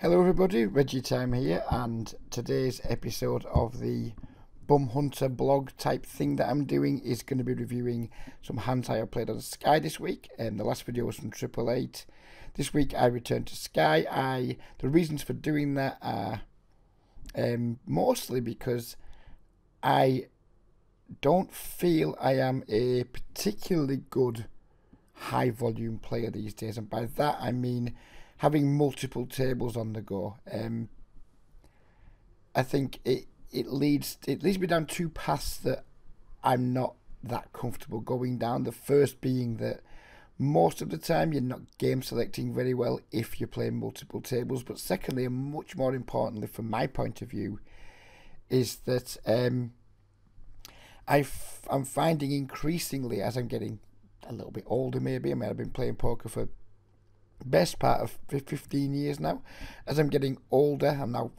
Hello everybody, Reggie Time here, and today's episode of the Bumhunter blog type thing that I'm doing is going to be reviewing some hands I have played on Sky this week. The last video was from 888. This week I returned to Sky. The reasons for doing that are mostly because I don't feel I am a particularly good high volume player these days, and by that I mean having multiple tables on the go. I think it leads me down two paths that I'm not that comfortable going down. The first being that most of the time you're not game selecting very well if you're playing multiple tables, but secondly, and much more importantly from my point of view, is that I'm finding increasingly as I'm getting a little bit older, maybe. I mean, I've been playing poker for best part of 15 years now. As I'm getting older, I'm now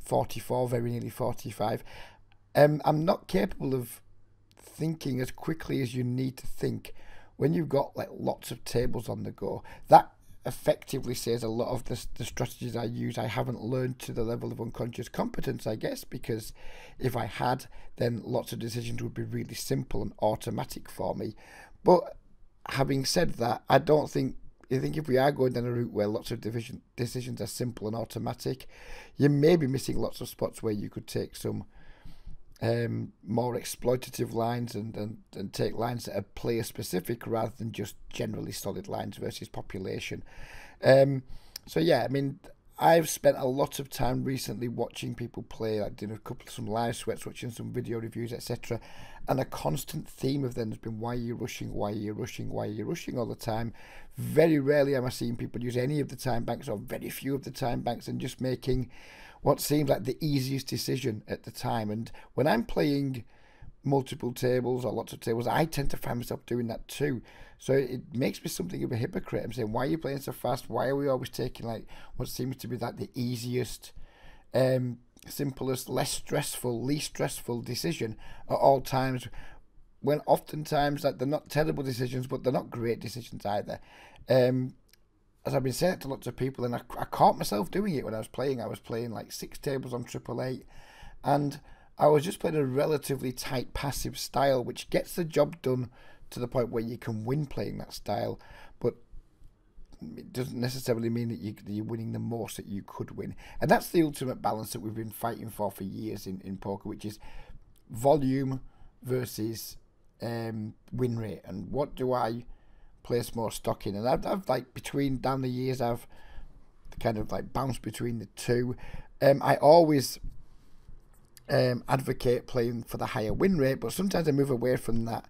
44, very nearly 45. I'm not capable of thinking as quickly as you need to think when you've got like lots of tables on the go. That effectively says a lot of the strategies I use I haven't learned to the level of unconscious competence, I guess, because if I had, then lots of decisions would be really simple and automatic for me. But having said that, I think if we are going down a route where lots of decisions are simple and automatic, you may be missing lots of spots where you could take some more exploitative lines and take lines that are player specific rather than just generally solid lines versus population. So yeah, I mean, I've spent a lot of time recently watching people play. I did some live sweats, watching some video reviews, etc. And a constant theme of them has been, why are you rushing? Why are you rushing? Why are you rushing all the time? Very rarely am I seeing people use any of the time banks, or very few of the time banks, and just making what seems like the easiest decision at the time. And when I'm playing multiple tables or lots of tables, I tend to find myself doing that too. So it makes me something of a hypocrite. I'm saying, why are you playing so fast? Why are we always taking like what seems to be like the easiest, simplest, least stressful decision at all times, when oftentimes like they're not terrible decisions, but they're not great decisions either. As I've been saying to lots of people, and I caught myself doing it when I was playing. I was playing like 6 tables on 888, and I was just playing a relatively tight passive style, which gets the job done to the point where you can win playing that style, but it doesn't necessarily mean that you're winning the most that you could win. And that's the ultimate balance that we've been fighting for years in poker, which is volume versus win rate. And what do I place more stock in? And I've like down the years, I've kind of like bounced between the two. I always advocate playing for the higher win rate, but sometimes I move away from that,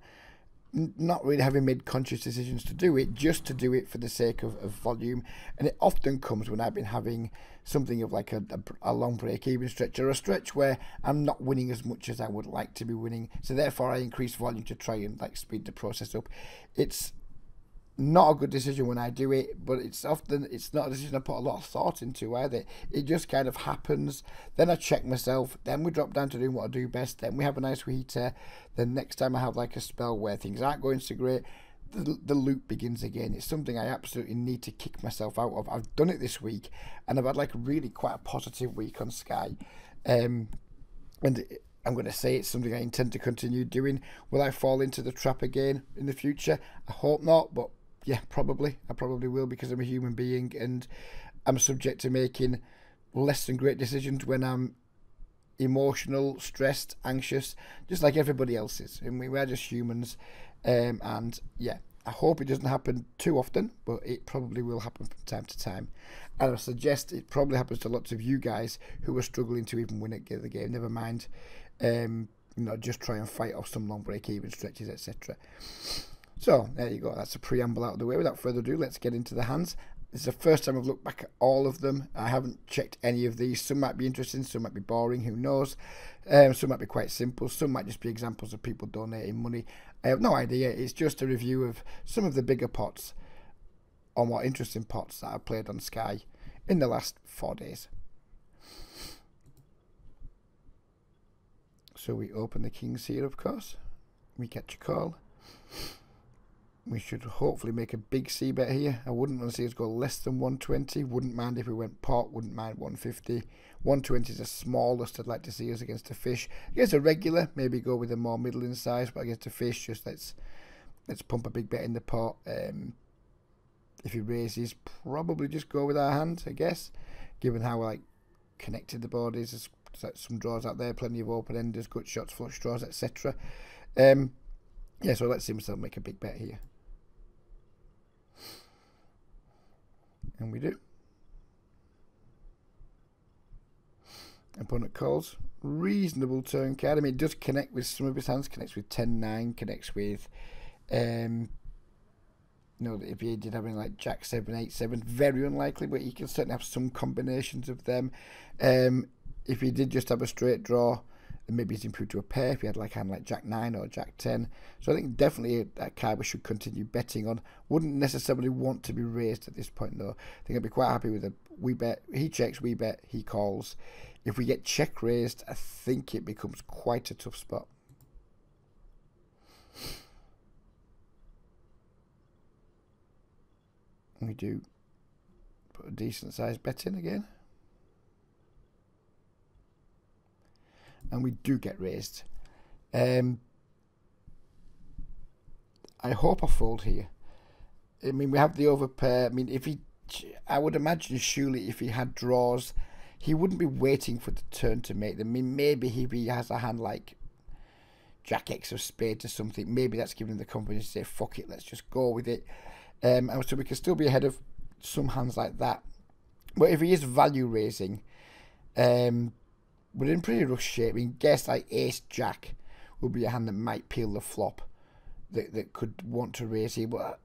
not really having made conscious decisions to do it, just to do it for the sake of volume. And it often comes when I've been having something of like a long break-even stretch, or a stretch where I'm not winning as much as I would like to be winning, so therefore I increase volume to try and like speed the process up. It's not a good decision when I do it, but it's not a decision I put a lot of thought into either. It just kind of happens. Then I check myself, then we drop down to doing what I do best, then we have a nice heater. Then next time I have like a spell where things aren't going so great, the loop begins again. It's something I absolutely need to kick myself out of. I've done it this week, and I've had like really quite a positive week on Sky. And I'm going to say it's something I intend to continue doing. Will I fall into the trap again in the future? I hope not, but yeah, probably. I probably will, because I'm a human being and I'm subject to making less than great decisions when I'm emotional, stressed, anxious, just like everybody else is. And we're just humans. And yeah, I hope it doesn't happen too often, but it probably will happen from time to time. And I suggest it probably happens to lots of you guys who are struggling to even win at the game. Never mind, just try and fight off some long break-even stretches, etc. So there you go. That's a preamble out of the way. Without further ado, let's get into the hands. This is the first time I've looked back at all of them. I haven't checked any of these. Some might be interesting, some might be boring, who knows. Some might be quite simple. Some might just be examples of people donating money. I have no idea. It's just a review of some of the bigger pots, or more interesting pots, that I've played on Sky in the last 4 days. So we open the kings here, of course. We catch a call. We should hopefully make a big C bet here. I wouldn't want to see us go less than 120. Wouldn't mind if we went pot. Wouldn't mind 150. 120 is the smallest I'd like to see us against a fish. Against a regular, maybe go with a more middling size. But against a fish, just let's pump a big bet in the pot. If he raises, probably just go with our hand, I guess. Given how like connected the board is, there's some draws out there, plenty of open enders, gut shots, flush draws, etc. Yeah, so let's see myself make a big bet here. And we do. Opponent calls. Reasonable turn card. I mean, it does connect with some of his hands. Connects with 10-9. Connects with, you know, if he did have anything like Jack 7, 8, 7, very unlikely, but he can certainly have some combinations of them. If he did just have a straight draw, then maybe he's improved to a pair. If he had like a hand like Jack 9 or Jack 10. So I think definitely a card we should continue betting on. Wouldn't necessarily want to be raised at this point though. I think I'd be quite happy with a we bet. He checks, we bet, he calls. If we get check raised, I think it becomes quite a tough spot. We do put a decent sized bet in again. And we do get raised. I hope I fold here. I mean, we have the overpair. I mean, if he, I would imagine surely if he had draws, he wouldn't be waiting for the turn to make them. I mean, maybe if he has a hand like Jack X of spades or something, maybe that's giving him the confidence to say, fuck it, let's just go with it. And so we can still be ahead of some hands like that. But if he is value raising, we're in pretty rough shape. I mean, guess like Ace Jack will be a hand that might peel the flop that could want to raise here. But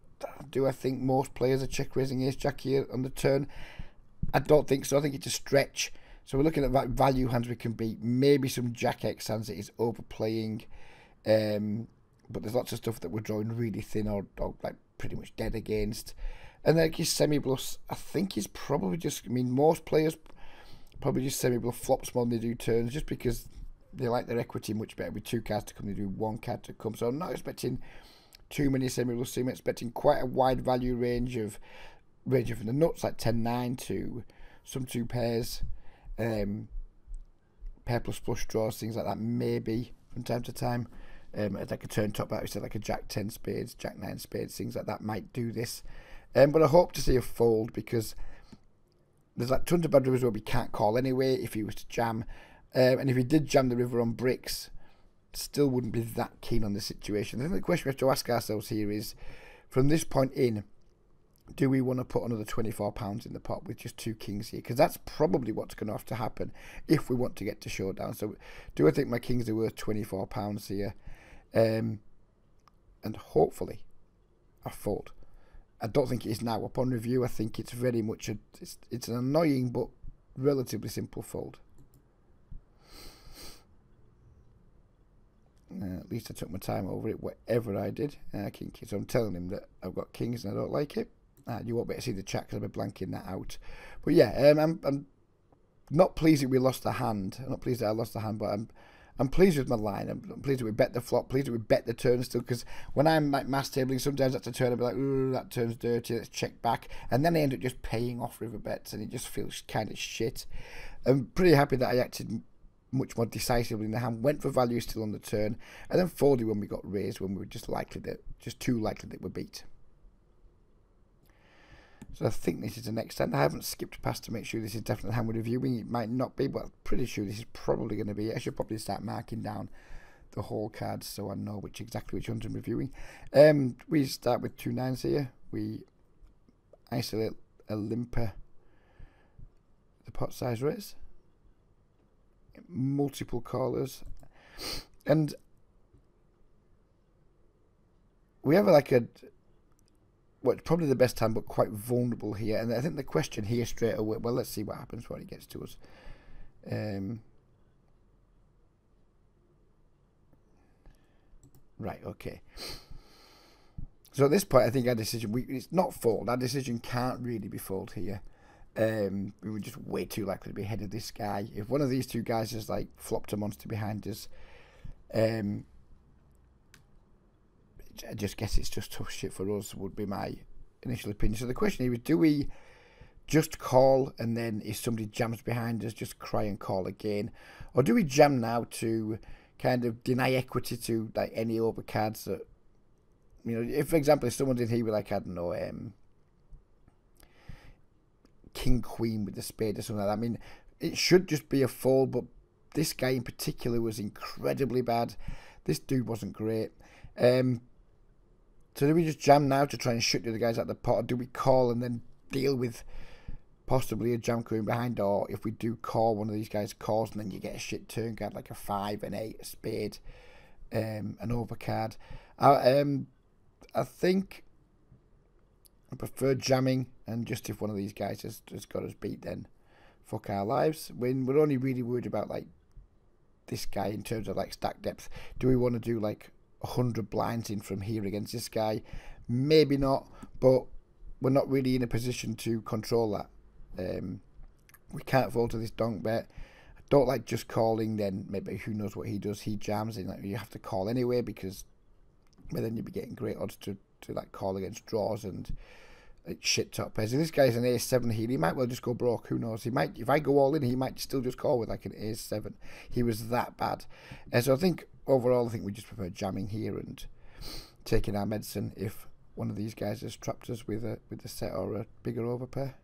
do I think most players are check raising Ace Jack here on the turn? I don't think so. I think it's a stretch. So we're looking at value hands we can beat. Maybe some Jack X hands that is overplaying. But there's lots of stuff that we're drawing really thin or like pretty much dead against. And then his semi-bluffs, I think he's probably just, I mean, most players probably just semi-bluff flops more than they do turns, just because they like their equity much better with 2 cards to come. They do 1 card to come. So I'm not expecting too many semi-bluffs. I'm expecting quite a wide value range of from the nuts like 10-9 to some 2 pairs, pair plus flush draws, things like that. Maybe from time to time, like a turn top, like we said, like a Jack 10 spades, Jack 9 spades, things like that might do this. But I hope to see a fold because there's like tons of bad rivers where we can't call anyway if he was to jam. And if he did jam the river on bricks, still wouldn't be that keen on the situation. I think the question we have to ask ourselves here is, from this point in, do we want to put another £24 in the pot with just 2 kings here? Because that's probably what's going to have to happen if we want to get to showdown. So do I think my kings are worth £24 here? And hopefully I fold. I don't think it is now. Upon review, I think it's very much it's an annoying but relatively simple fold. At least I took my time over it, whatever I did. So I'm telling him that I've got kings and I don't like it. You won't be able to see the chat because I'll be blanking that out. But yeah, I'm not pleased that we lost the hand. I'm not pleased that I lost the hand, but I'm pleased with my line. I'm pleased that we bet the flop, pleased that we bet the turn still, because when I'm like mass tabling, sometimes that's a turn, I'll be like, ooh, that turn's dirty, let's check back. And then I end up just paying off river bets, and it just feels kind of shit. I'm pretty happy that I acted much more decisively in the hand, went for value still on the turn, and then folded when we got raised, when we were just too likely that we're beat. So I think this is the next hand. I haven't skipped past to make sure this is definitely the hand we're reviewing. It might not be, but I'm pretty sure this is probably going to be it. I should probably start marking down the whole cards so I know exactly which ones I'm reviewing. We start with 2 9s here. We isolate a limper, the pot size raise, multiple callers, and we have like what's probably the best time, but quite vulnerable here. And I think the question here straight away, well, let's see what happens when it gets to us. Right, okay. So at this point, I think our decision, it's not fold. Our decision can't really be fold here. We were just way too likely to be ahead of this guy. If one of these 2 guys has like flopped a monster behind us, I just guess it's just tough shit for us, would be my initial opinion. So the question here is, do we just call and then if somebody jams behind us, just cry and call again? Or do we jam now to kind of deny equity to like any overcards that, you know, if for example if someone's in here with like, I don't know, King Queen with the spade or something like that, I mean, it should just be a fold, but this guy in particular was incredibly bad. This dude wasn't great. So do we just jam now to try and shoot the other guys out the pot, or do we call and then deal with possibly a jam coming behind? Or if we do call, one of these guys calls and then you get a shit turn card like a 5, an 8, a spade, an overcard. I think I prefer jamming, and just if one of these guys has got us beat, then fuck our lives. When we're only really worried about like this guy in terms of like stack depth. Do we want to do like 100 blinds in from here against this guy? Maybe not, but we're not really in a position to control that. We can't fall to this donk bet. I don't like just calling, then maybe who knows what he does. He jams in, like, you have to call anyway, because well, then you'll be getting great odds to like call against draws and like shit top pairs. If this guy's an ace-7 here, he might well just go broke. Who knows? He might, if I go all in, he might still just call with like an ace-7. He was that bad. So I think overall, I think we just prefer jamming here and taking our medicine if one of these guys has trapped us with a set or a bigger overpair.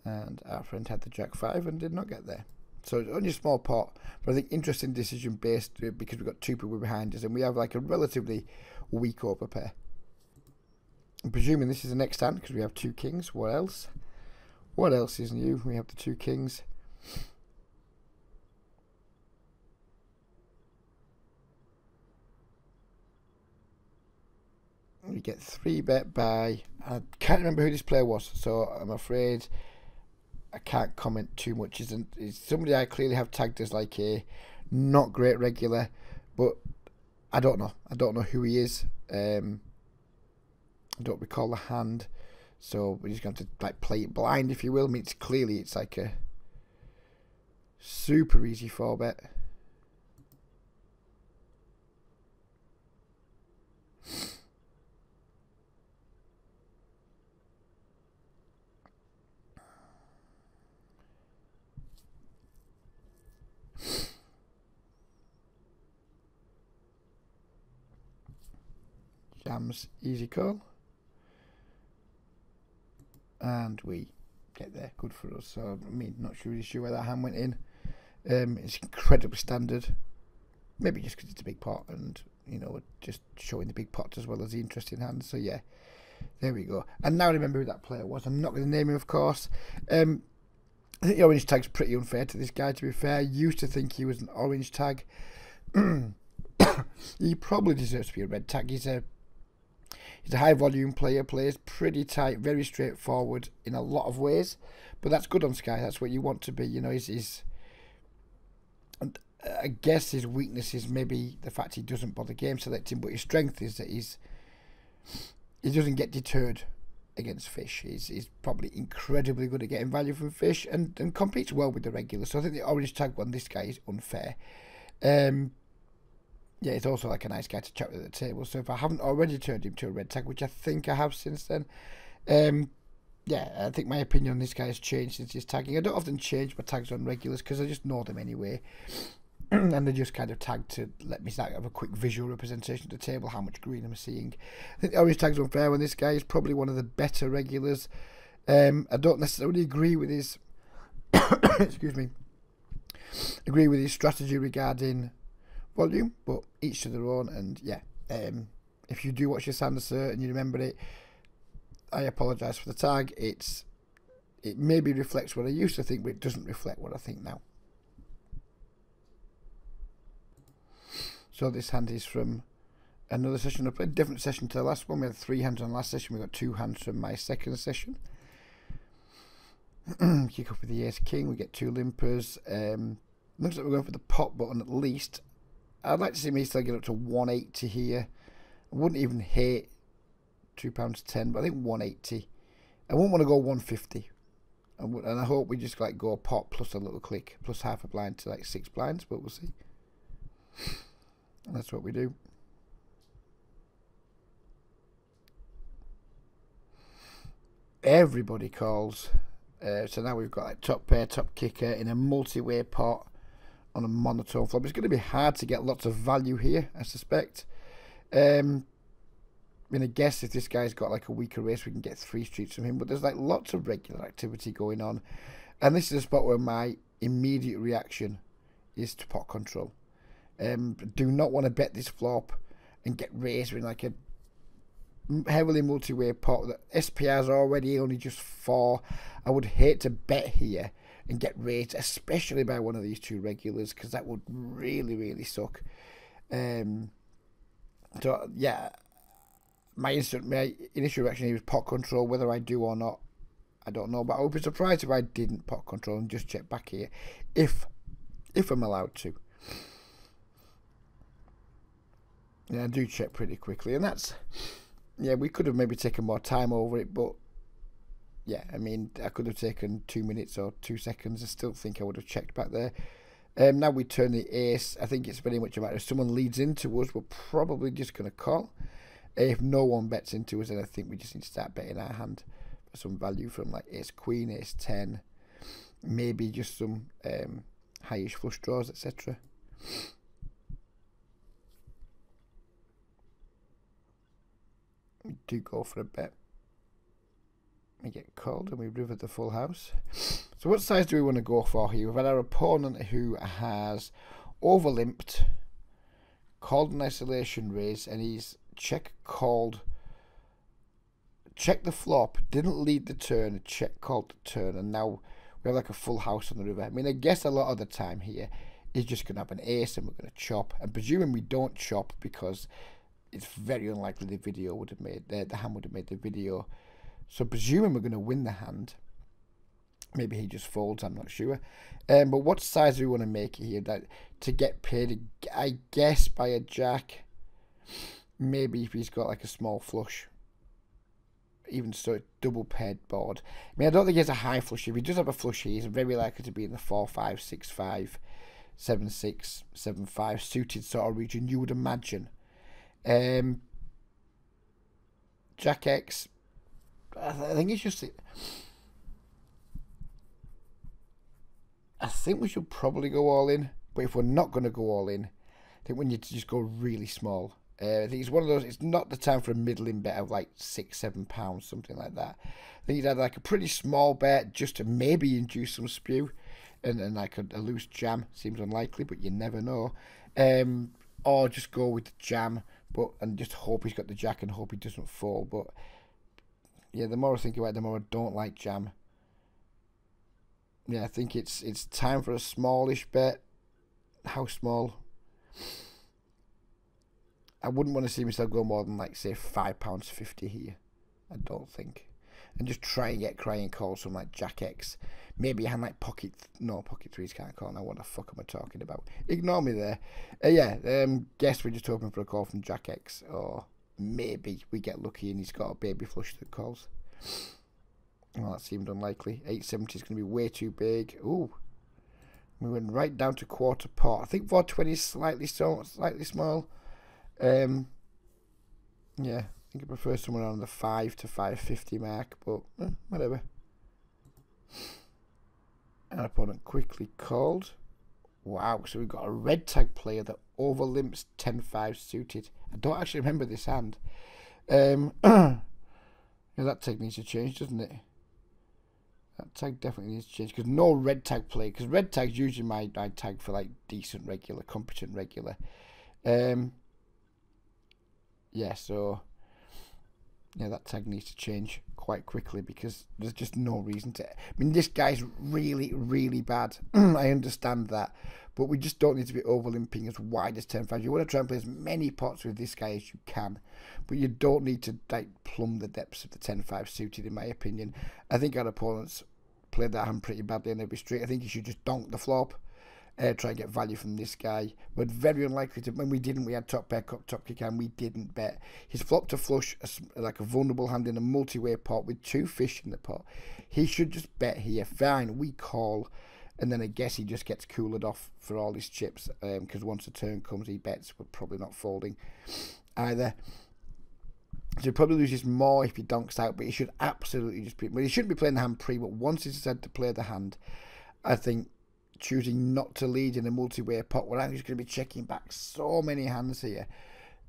And our friend had the Jack-5 and did not get there. So it's only a small pot, but I think interesting decision based because we've got two people behind us and we have like a relatively weak overpair. I'm presuming this is the next hand because we have 2 kings. What else? What else is new? We have the 2 kings. We get 3-bet by, I can't remember who this player was, so I'm afraid I can't comment too much. It's somebody I clearly have tagged as like a not great regular, but I don't know. I don't know who he is. I don't recall the hand, so we're just going to like play it blind, if you will. I mean, it's like a super easy 4-bet. Jams, easy call, and we get there. Good for us. So I mean, not really sure where that hand went in. It's incredibly standard. Maybe just because it's a big pot, and you know, just showing the big pot as well as the interesting hands. So yeah, there we go. And now I remember who that player was. I'm not going to name him, of course. I think the orange tag's pretty unfair to this guy, to be fair. I used to think he was an orange tag. He probably deserves to be a red tag. He's a high volume player, plays pretty tight, very straightforward in a lot of ways, but that's good on Sky. That's what you want to be. You know, and I guess his weakness is maybe the fact he doesn't bother game selecting, but his strength is that he doesn't get deterred against fish. He's probably incredibly good at getting value from fish and competes well with the regulars. So I think the orange tag one, this guy is unfair. Yeah, he's also like a nice guy to chat with at the table. So if I haven't already turned him to a red tag, which I think I have since then, yeah, I think my opinion on this guy has changed since his tagging. I don't often change my tags on regulars because I just know them anyway. And they're just kind of tagged to let me have a quick visual representation of the table, how much green I'm seeing. I think the orange tag's unfair when this guy is probably one of the better regulars. I don't necessarily agree with his excuse me, agree with his strategy regarding volume, but each to their own. And yeah, if you do watch your Sanderson and you remember it, I apologise for the tag. It maybe reflects what I used to think, but it doesn't reflect what I think now. So this hand is from another session. I played a different session to the last one. We had 3 hands on the last session. We got 2 hands from my second session. Kick up with the ace king. We get 2 limpers. Looks like we're going for the pot button at least. I'd like to see me still get up to 180 here. I wouldn't even hate £2.10, but I think 180. I wouldn't want to go 150. And I hope we just like go pot plus a little click plus half a blind to like 6 blinds, but we'll see. And that's what we do. Everybody calls. So now we've got like top pair, top kicker in a multi-way pot on a monotone flop. It's going to be hard to get lots of value here, I suspect. I mean, I guess if this guy's got like a weaker race, we can get 3 streets from him. But there's like lots of regular activity going on. And this is a spot where my immediate reaction is to pot control. Do not want to bet this flop and get raised in like a heavily multi-way pot. The SPR's already only just 4. I would hate to bet here and get raised, especially by one of these 2 regulars, because that would really, really suck. So yeah, my initial reaction here was pot control. Whether I do or not, I don't know. But I would be surprised if I didn't pot control and just check back here, if I'm allowed to. Yeah, I do check pretty quickly, and that's, yeah, we could have maybe taken more time over it, but yeah, I mean, I could have taken 2 minutes or 2 seconds. I still think I would have checked back there. Now we turn the ace. I think it's very much a matter if someone leads into us, we're probably just going to call. If no one bets into us, then I think we just need to start betting our hand for some value from like ace queen, ace 10, maybe just some highish flush draws, etc. We do go for a bet. We get called and we river the full house. So what size do we want to go for here? We've had our opponent who has overlimped, called an isolation raise, and he's check called, checked the flop, didn't lead the turn, check called the turn, and now we have like a full house on the river. I mean, I guess a lot of the time here is just going to have an ace and we're going to chop, and presuming we don't chop because it's very unlikely the video would have made, the hand would have made the video. So presuming we're going to win the hand, maybe he just folds, I'm not sure. But what size do we want to make it here that to get paid, I guess, by a jack? Maybe if he's got like a small flush. Even so, double paired board. I mean, I don't think he has a high flush. If he does have a flush here, he's very likely to be in the 4-5, 6-5, 7-6, 7-5 suited sort of region, you would imagine. Jack X, I think it's just, I think we should probably go all in, but if we're not going to go all in, I think we need to just go really small. I think it's one of those, it's not the time for a middling bet of like £6-7, something like that. I think you'd have like a pretty small bet just to maybe induce some spew, and like a loose jam, seems unlikely, but you never know. Or just go with the jam, and just hope he's got the jack and hope he doesn't fall. But yeah, the more I think about it, the more I don't like jam. Yeah, I think it's time for a smallish bet. How small? I wouldn't want to see myself go more than like say £5.50 here. I don't think. And just try and get crying calls from like Jack X. Maybe a hand like pocket threes can't call now. What the fuck am I talking about? Ignore me there. Guess we're just hoping for a call from Jack X, or maybe we get lucky and he's got a baby flush that calls. Well, that seemed unlikely. 870 is going to be way too big. Ooh, we went right down to quarter pot. I think 420 is slightly small. Yeah, I think I prefer somewhere around the 5 to 550 mark, but whatever. Our opponent quickly called. Wow, so we've got a red tag player that overlimps 10-5 suited. I don't actually remember this hand. Yeah, that tag needs to change, doesn't it? That tag definitely needs to change, because no red tag play, because red tag's usually my tag for like decent regular, competent regular. Yeah, so yeah, that tag needs to change quite quickly, because there's just no reason to. I mean, this guy's really, really bad. I understand that, but we just don't need to be overlimping as wide as 10-5. You want to try and play as many pots with this guy as you can, but you don't need to like plumb the depths of the 10-5 suited, in my opinion. I think our opponents played that hand pretty badly on every street. I think he should just donk the flop try and get value from this guy. But very unlikely to. When we didn't, we had top pair, top kick, and we didn't bet. He's flopped to flush like a vulnerable hand in a multi-way pot with 2 fish in the pot. He should just bet here. Fine, we call, and then I guess he just gets cooled off for all his chips, because once the turn comes, he bets. We're probably not folding either. So he probably loses more if he donks out, but he should absolutely just be. Well, he shouldn't be playing the hand pre, but once he's decided to play the hand, I think choosing not to lead in a multi-way pot where I'm just going to be checking back so many hands here.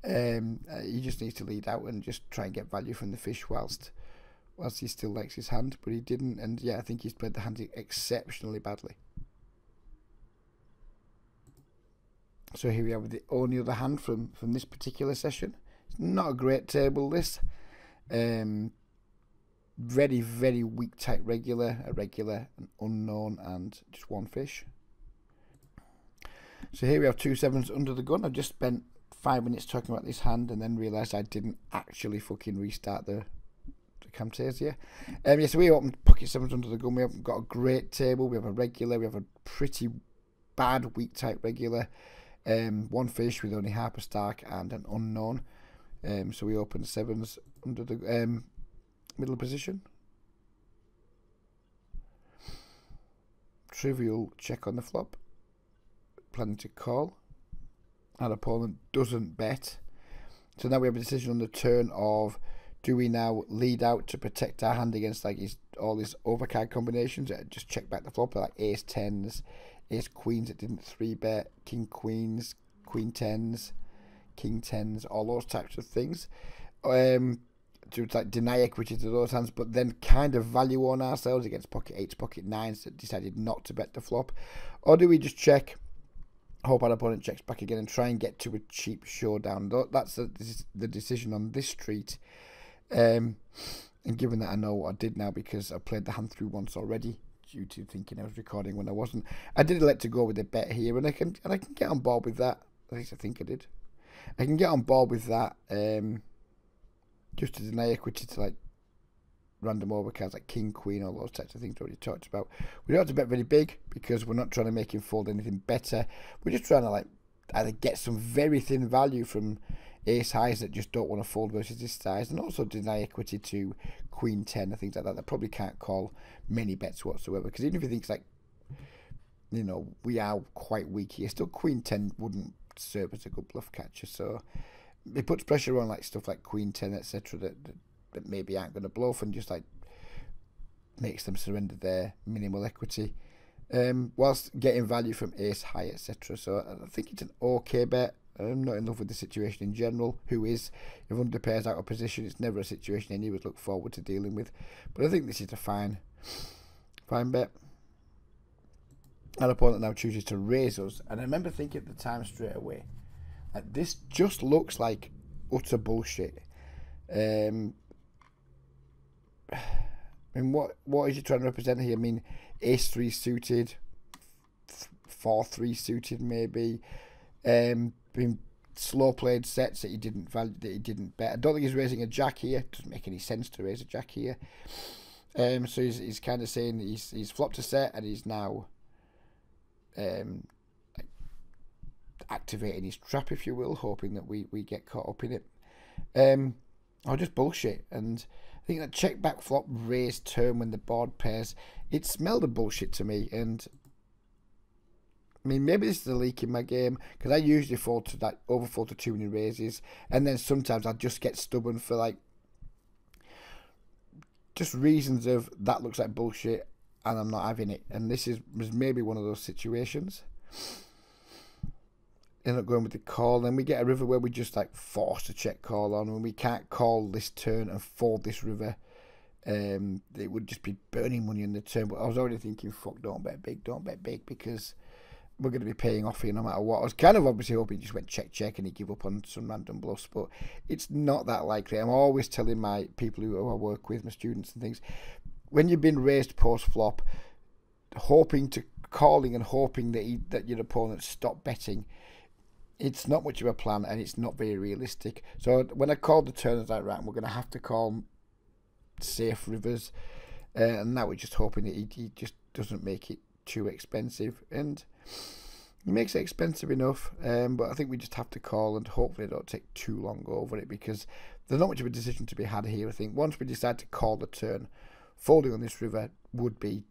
He just needs to lead out and just try and get value from the fish whilst he still likes his hand, but he didn't. And yeah, I think he's played the hand exceptionally badly. So here we are with the only other hand from this particular session. It's not a great table, this. Very, very weak type regular, a regular, an unknown, and just 1 fish. So here we have 2 sevens under the gun. I've just spent 5 minutes talking about this hand and then realised I didn't actually fucking restart the Camtasia. Yeah, so we opened pocket 7s under the gun. We haven't got a great table. We have a regular. We have a pretty bad weak type regular. 1 fish with only half a stack and an unknown. So we opened 7s under the middle position. Trivial check on the flop. Planning to call. Our opponent doesn't bet. So now we have a decision on the turn of, do we now lead out to protect our hand against like all his overcard combinations? Just check back the flop, like ace 10s, ace queens that didn't 3-bet, king queens, queen 10s, king 10s, all those types of things. To like deny equity to those hands, but then kind of value on ourselves against pocket 8s, pocket 9s that decided not to bet the flop? Or do we just check, hope our opponent checks back again and try and get to a cheap showdown? That's the decision on this street. And given that I know what I did now because I played the hand through once already due to thinking I was recording when I wasn't, I did elect to go with a bet here, and I can get on board with that. At least I think I did. I can get on board with that. Just to deny equity to like random overcards like king, queen, all those types of things we already talked about. We don't have to bet very big because we're not trying to make him fold anything better. We're just trying to like either get some very thin value from ace highs that just don't want to fold versus this size, and also deny equity to queen 10 and things like that that probably can't call many bets whatsoever, because even if he thinks like, you know, we are quite weak here, still queen 10 wouldn't serve as a good bluff catcher. So it puts pressure on like stuff like queen 10, etc. that maybe aren't going to bluff, and just like makes them surrender their minimal equity, whilst getting value from ace high, etc. So I think it's an okay bet. I'm not in love with the situation in general. Who is? If underpairs out of position, it's never a situation any would look forward to dealing with. But I think this is a fine bet. Our opponent now chooses to raise us, and I remember thinking at the time straight away, like, this just looks like utter bullshit. I mean, what is he trying to represent here? I mean, ace 3 suited, 4-3 suited maybe. Been slow played sets that he didn't value, that he didn't bet. I don't think he's raising a jack here. It doesn't make any sense to raise a jack here. So he's kind of saying he's flopped a set and he's now activating his trap, if you will, hoping that we get caught up in it. Or just bullshit. And I think that check back flop raise turn when the board pairs, it smelled of bullshit to me. And I mean, maybe this is a leak in my game, because I usually fold to that, overfold to too many raises, and then sometimes I just get stubborn for like just reasons of that looks like bullshit and I'm not having it. And this was maybe one of those situations. End up going with the call, then we get a river where we just like force to check call on, and we can't call this turn and fold this river. It would just be burning money in the turn. But I was already thinking, fuck, don't bet big, because we're going to be paying off here no matter what. I was kind of obviously hoping he just went check and he'd give up on some random bluffs, but it's not that likely. I'm always telling my people who I work with, my students and things, when you've been raised post flop, calling and hoping that your opponent stop betting, it's not much of a plan and it's not very realistic. So when I called the turn, I was like, right, we're going to have to call safe rivers, and now we're just hoping that he just doesn't make it too expensive. And He makes it expensive enough, but I think we just have to call, and hopefully it don't take too long over it, because there's not much of a decision to be had here. I think once we decide to call the turn, folding on this river would be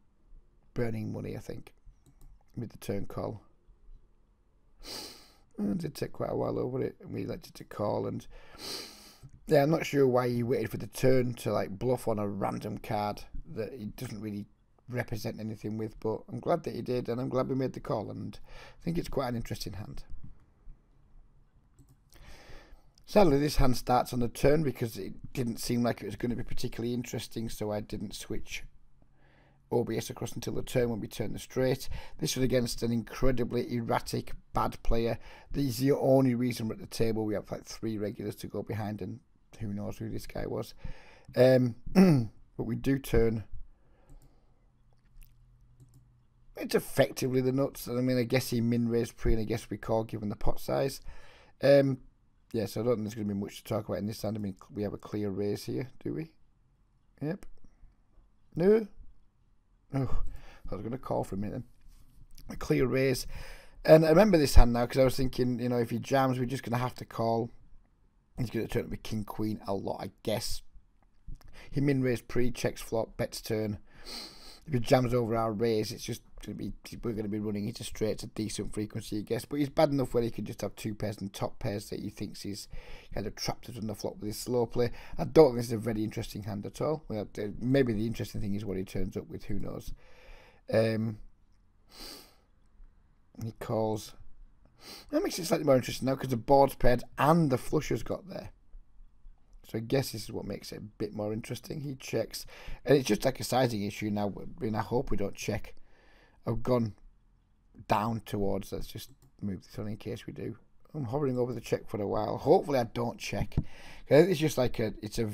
burning money, I think, with the turn call. And it did take quite a while over it, and we elected to call, and yeah, I'm not sure why he waited for the turn to like bluff on a random card that he doesn't really represent anything with, but I'm glad that he did, and I'm glad we made the call, and I think it's quite an interesting hand. Sadly, this hand starts on the turn because it didn't seem like it was going to be particularly interesting, so I didn't switch OBS across until the turn when we turned the straight. This was against an incredibly erratic, bad player. This is the only reason we're at the table. We have like 3 regulars to go behind, and who knows who this guy was. But we do turn. It's effectively the nuts. I mean, I guess he min-raised pre, and I guess we call given the pot size. Yeah, so I don't think there's going to be much to talk about in this hand. I mean, we have a clear raise here, do we? Yep. No. Oh, I was going to call for a minute. A clear raise. And I remember this hand now because I was thinking, you know, if he jams, we're just going to have to call. He's going to turn up with king, queen a lot, I guess. He min-raised pre, checks flop, bets turn. If he jams over our raise, it's just going to be, we're going to be running into straights at decent frequency, I guess. But he's bad enough where he can just have 2 pairs and top pairs that he thinks he's kind of trapped us on the flop with his slow play. I don't think this is a very interesting hand at all. Well, maybe the interesting thing is what he turns up with, who knows. He calls. That makes it slightly more interesting now because the board's paired and the flush has got there. So I guess this is what makes it a bit more interesting. He checks. And it's just like a sizing issue now. I mean, I hope we don't check. I've gone down towards. Let's just move this on in case we do. I'm hovering over the check for a while. Hopefully I don't check. It's just like it's a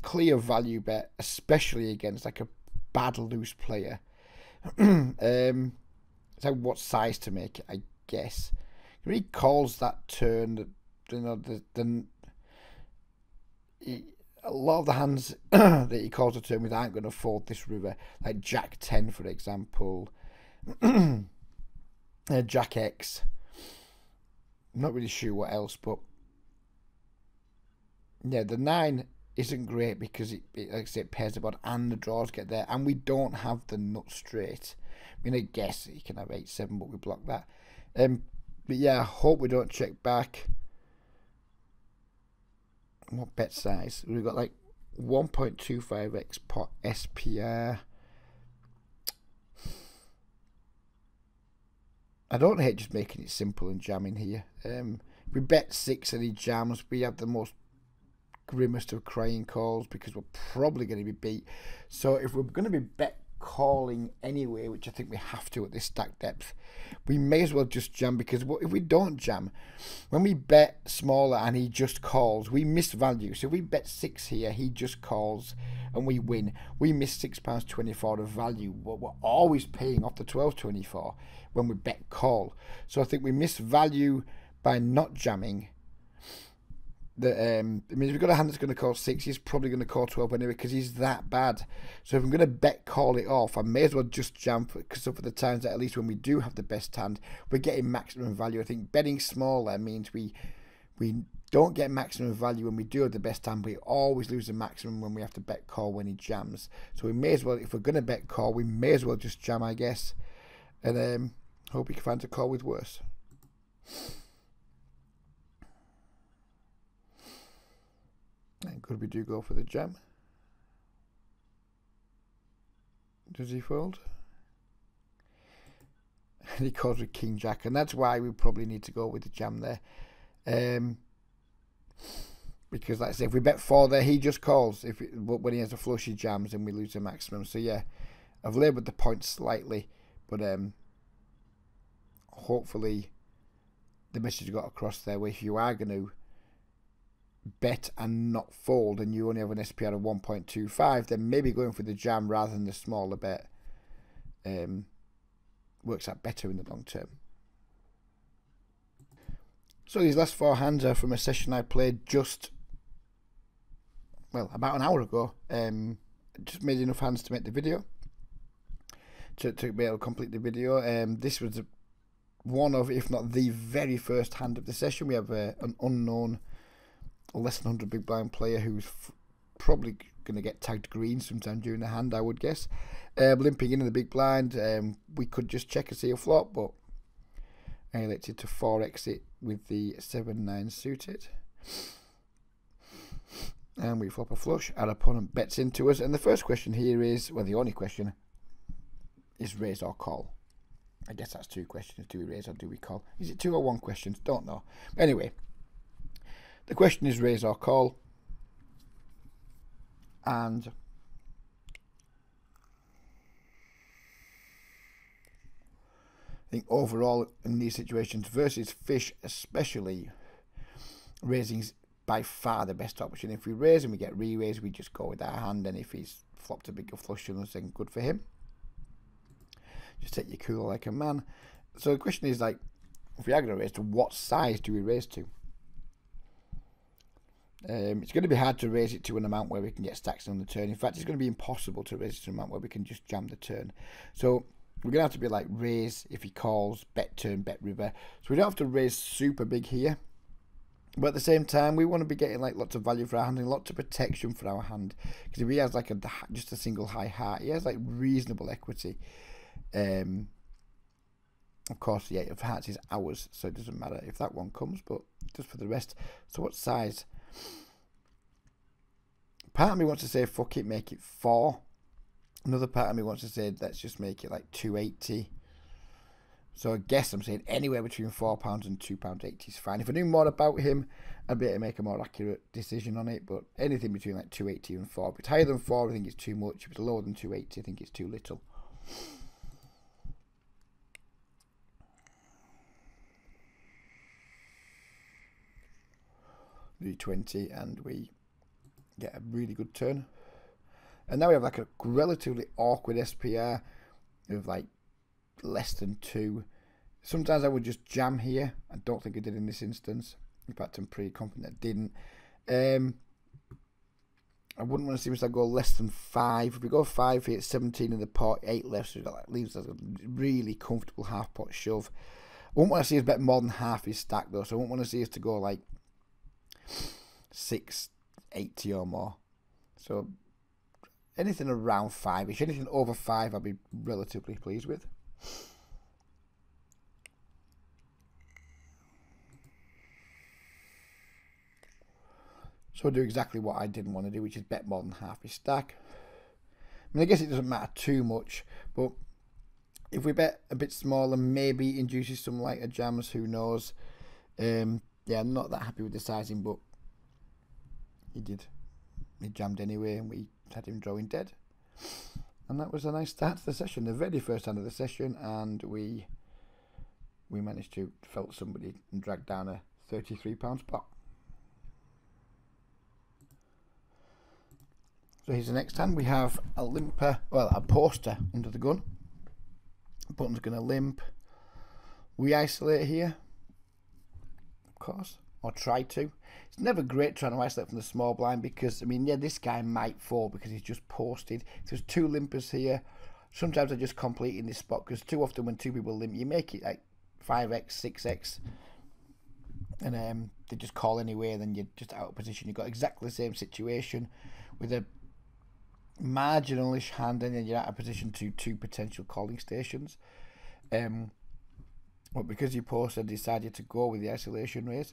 clear value bet, especially against like a bad loose player. It's like what size to make it, I guess. When he calls that turn, you know, a lot of the hands that he calls a turn with aren't going to fold this river, like Jack 10 for example, Jack X. I'm not really sure what else, but yeah, the 9 isn't great because it like I say, it pairs the board and the draws get there, and we don't have the nut straight. I mean, I guess you can have 8-7, but we block that. But yeah, I hope we don't check back. What bet size? We've got like 1.25x pot SPR. I don't hate just making it simple and jamming here. We bet 6 and he jams. We have the most grimmest of crying calls because we're probably going to be beat. So if we're going to be bet calling anyway, which I think we have to at this stack depth, we may as well just jam, because if we don't jam, when we bet smaller and he just calls, we miss value. So if we bet 6 here, he just calls and we win, we miss £6.24 of value. We're always paying off the 12.24 when we bet call. So I think we miss value by not jamming. I mean, if we've got a hand that's going to call 6, he's probably going to call 12 anyway because he's that bad. So if I'm going to bet call it off, I may as well just jam, because for the times that at least when we do have the best hand, we're getting maximum value. I think betting smaller means we don't get maximum value when we do have the best hand. We always lose the maximum when we have to bet call when he jams. So we may as well, if we're going to bet call, we may as well just jam, I guess. And hope he can find a call with worse. And could we do go for the jam? Does he fold? And he calls with King Jack, and that's why we probably need to go with the jam there. Because like I say, if we bet 4 there, he just calls. When he has a flush, he jams and we lose the maximum. So yeah, I've laboured the point slightly, but hopefully the message got across there, where if you are going to bet and not fold and you only have an SPR of 1.25, then maybe going for the jam rather than the smaller bet works out better in the long term. So these last 4 hands are from a session I played just, well, about an hour ago. Just made enough hands to make the video. to be able to complete the video. This was one of, if not the very first hand of the session. We have an unknown less than 100 big blind player who's probably going to get tagged green sometime during the hand, I would guess. Limping into the big blind, we could just check and see a flop, but I elected to 4x it with the 7-9 suited. And we flop a flush. Our opponent bets into us. And the first question here is, well, the only question is raise or call. I guess that's two questions. Do we raise or do we call? Is it 2 or 1 questions? Don't know. Anyway, the question is raise or call. And I think overall in these situations versus fish especially, raising is by far the best option. If we raise and we get re-raised, we just go with our hand, and if he's flopped a bigger flush on us, then good for him. Just take your cooler like a man. So the question is, like, if we are going to raise, to what size do we raise to? It's going to be hard to raise it to an amount where we can get stacks on the turn. In fact, it's going to be impossible to raise it to an amount where we can just jam the turn. So we're going to have to be like raise if he calls, bet turn, bet river. So we don't have to raise super big here. But at the same time, we want to be getting like lots of value for our hand and lots of protection for our hand. Because if he has like just a single high heart, he has like reasonable equity. Of course, the 8 of hearts is ours, so it doesn't matter if that one comes, but just for the rest. So what size? Part of me wants to say fuck it, make it 4. Another part of me wants to say let's just make it like 280. So I guess I'm saying anywhere between £4 and £2.80 is fine. If I knew more about him, I'd be able to make a more accurate decision on it. But anything between like 280 and 4. If it's higher than 4, I think it's too much. If it's lower than 280, I think it's too little. Do 20 and we get a really good turn. And now we have like a relatively awkward SPR with like less than 2. Sometimes I would just jam here. I don't think I did in this instance. In fact, I'm pretty confident I didn't. I wouldn't want to see myself go less than 5. If we go 5 here, it's 17 in the pot, 8 left, so that leaves us a really comfortable half pot shove. I wouldn't want to see us bet more than half his stack though, so I wouldn't want to see us to go like 680 or more. So anything around 5ish, anything over 5 I'd be relatively pleased with. So I'll do exactly what I didn't want to do, which is bet more than half his stack. I mean, I guess it doesn't matter too much, but if we bet a bit smaller, maybe it induces some lighter jams, who knows. Yeah, I'm not that happy with the sizing, but he jammed anyway, and we had him drawing dead. And that was a nice start to the session, the very first hand of the session, and we managed to felt somebody and drag down a £33 pot. So here's the next hand. We have a limper, well, a poster under the gun. Button's going to limp. We isolate here, of course, or try to. It's never great trying to isolate from the small blind because, I mean, yeah, this guy might fall because he's just posted. If there's 2 limpers here, sometimes I just complete in this spot because too often when 2 people limp, you make it like 5x, 6x, and they just call anyway, and then you're just out of position. You've got exactly the same situation with a marginalish hand, and then you're out of position to 2 potential calling stations. But because you posted, decided to go with the isolation raise.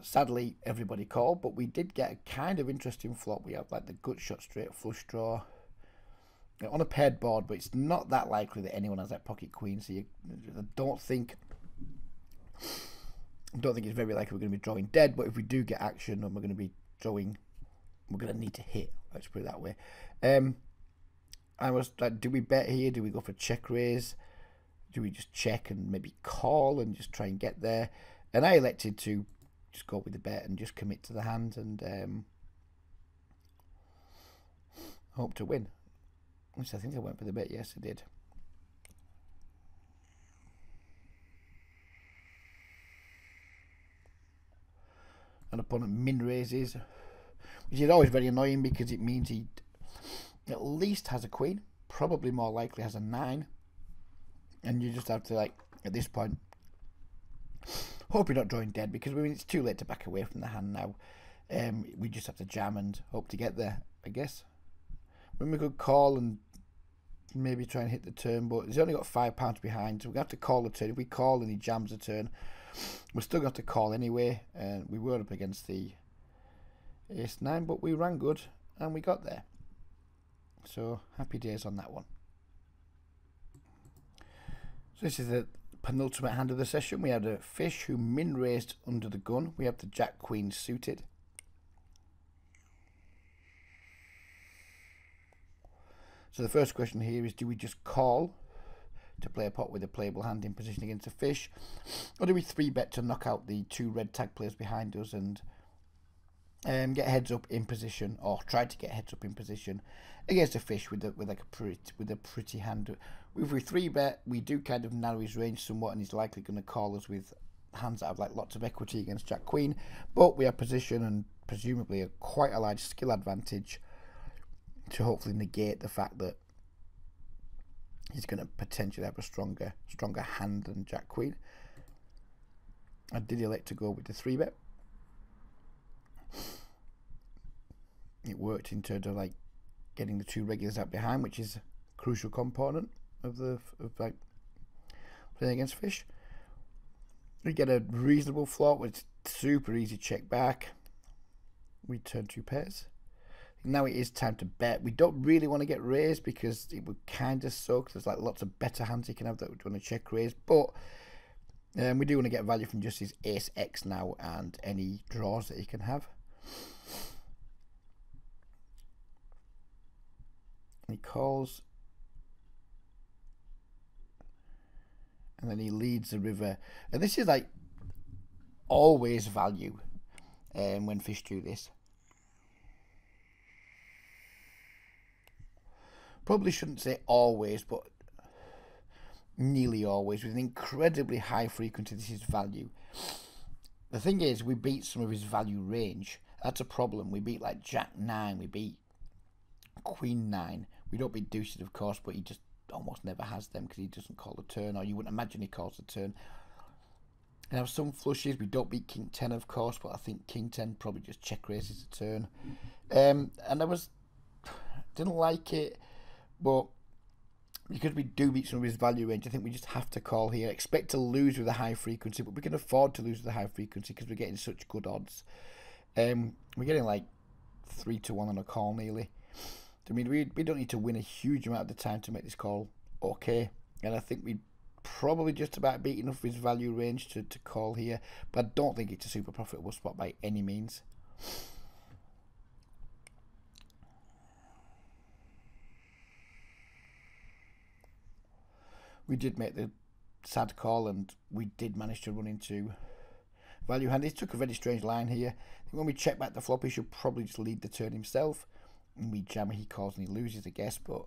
Sadly, everybody called, but we did get a kind of interesting flop. We have like the gut shot straight flush draw on a paired board, but it's not that likely that anyone has that pocket queen. So I don't think it's very likely we're going to be drawing dead. But if we do get action and we're going to be drawing, we're going to need to hit. Let's put it that way. I was like, do we bet here? Do we go for check raise? Do we just check and maybe call and just try and get there? And I elected to just go with the bet and just commit to the hand and hope to win. Which I think I went for the bet. Yes, I did. An opponent min raises. which is always very annoying because it means he at least has a queen, probably more likely has a 9, and you just have to, like, at this point, hope you're not drawing dead, because I mean, it's too late to back away from the hand now. We just have to jam and hope to get there, I guess. When we could call and maybe try and hit the turn, but he's only got £5 behind, so we're going to have to call the turn. If we call and he jams the turn, we're still going to call anyway. And we were up against the ace-9, but we ran good and we got there. So happy days on that one. So this is the penultimate hand of the session. We had a fish who min-raised under the gun. We have the Jack-Queen suited. So the first question here is, do we just call to play a pot with a playable hand in position against a fish, or do we 3-bet to knock out the 2 red tag players behind us and get heads up in position, or try to get heads up in position against a fish with a pretty hand? If we 3-bet, we do kind of narrow his range somewhat, and he's likely going to call us with hands that have like lots of equity against Jack Queen, but we have position and presumably quite a large skill advantage to hopefully negate the fact that he's going to potentially have a stronger hand than Jack Queen. I did elect to go with the 3-bet. It worked in terms of like getting the 2 regulars out behind, which is a crucial component of like playing against fish. We get a reasonable flop with super easy check back. We turn 2 pairs. Now it is time to bet. We don't really want to get raised because it would kind of suck. There's like lots of better hands you can have that would want to check raise, but we do want to get value from just his ace X now and any draws that he can have. He calls, and then he leads the river, and this is like always value when fish do this. Probably shouldn't say always, but nearly always. With an incredibly high frequency, this is value. The thing is, we beat some of his value range. That's a problem. We beat like Jack 9, we beat Queen 9. We don't beat deuces, of course, but he just almost never has them because he doesn't call a turn, or you wouldn't imagine he calls a turn. And have some flushes. We don't beat King 10, of course, but I think King 10 probably just check raises a turn. And I didn't like it. But because we do beat some of his value range, I think we just have to call here. Expect to lose with a high frequency, but we can afford to lose with a high frequency because we're getting such good odds. We're getting like 3-1 on a call nearly. I mean, we don't need to win a huge amount of the time to make this call okay. And I think we probably just about beat enough of his value range to call here. But I don't think it's a super profitable spot by any means. We did make the sad call, and we did manage to run into value hand. He took a very strange line here. I think when we check back the flop, he should probably just lead the turn himself. And we jam, he calls and he loses, I guess. But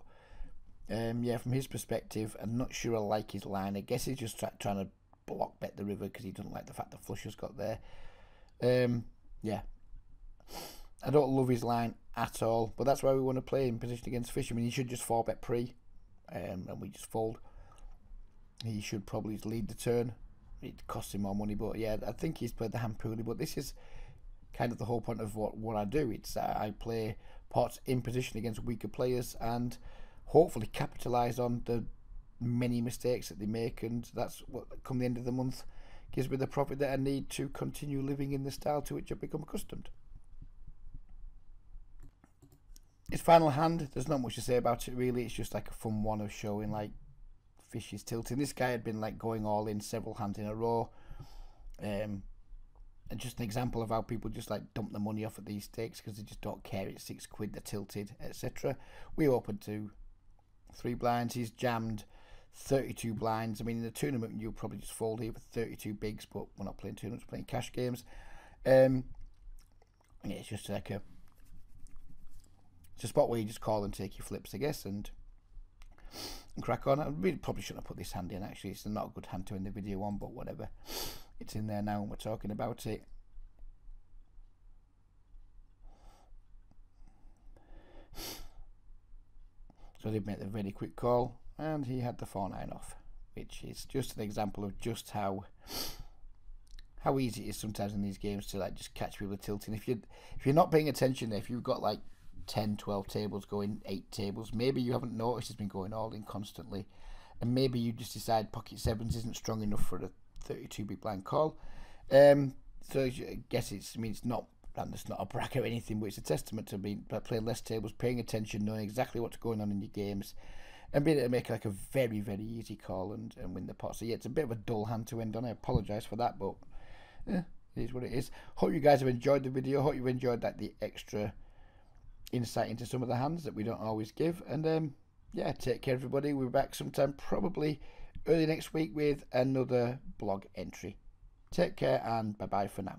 yeah, from his perspective, I'm not sure I like his line. I guess he's just trying to block bet the river because he doesn't like the fact the flush has got there. Yeah, I don't love his line at all, but that's why we want to play in position against fish. I mean, he should just 4-bet pre, and we just fold. He should probably lead the turn. It costs him more money, but yeah, I think he's played the hand poorly. But this is kind of the whole point of what I do. It's I play pots in position against weaker players and hopefully capitalise on the many mistakes that they make, and that's what, come the end of the month, gives me the profit that I need to continue living in the style to which I've become accustomed. His final hand, there's not much to say about it really. It's just like a fun one of showing like fish is tilting. This guy had been like going all in several hands in a row, and just an example of how people just like dump the money off at these stakes because they just don't care. It's £6, they're tilted, etc. We opened to 3 blinds. He's jammed 32 blinds. I mean, in the tournament you'll probably just fold here for 32 bigs, but we're not playing tournaments, we're playing cash games. Yeah, it's just like it's a spot where you just call and take your flips, I guess, and crack on. I really probably shouldn't have put this hand in, actually. It's not a good hand to end the video on, but whatever. It's in there now and we're talking about it. So they made a very quick call, and he had the 4-9 off, which is just an example of just how easy it is sometimes in these games to like just catch people tilting. If you're not paying attention, if you've got like 10, 12 tables going, 8 tables, maybe you haven't noticed it's been going all in constantly, and maybe you just decide pocket sevens isn't strong enough for a 32 big blind call. So I guess it's not. And it's not a bracket or anything, but it's a testament to playing less tables, paying attention, knowing exactly what's going on in your games, and being able to make like a very, very easy call and win the pot. So yeah, it's a bit of a dull hand to end on. I apologise for that, but it is what it is. Hope you guys have enjoyed the video. Hope you've enjoyed like the extra insight into some of the hands that we don't always give. And yeah, take care everybody. We'll be back sometime probably early next week with another blog entry. Take care and bye bye for now.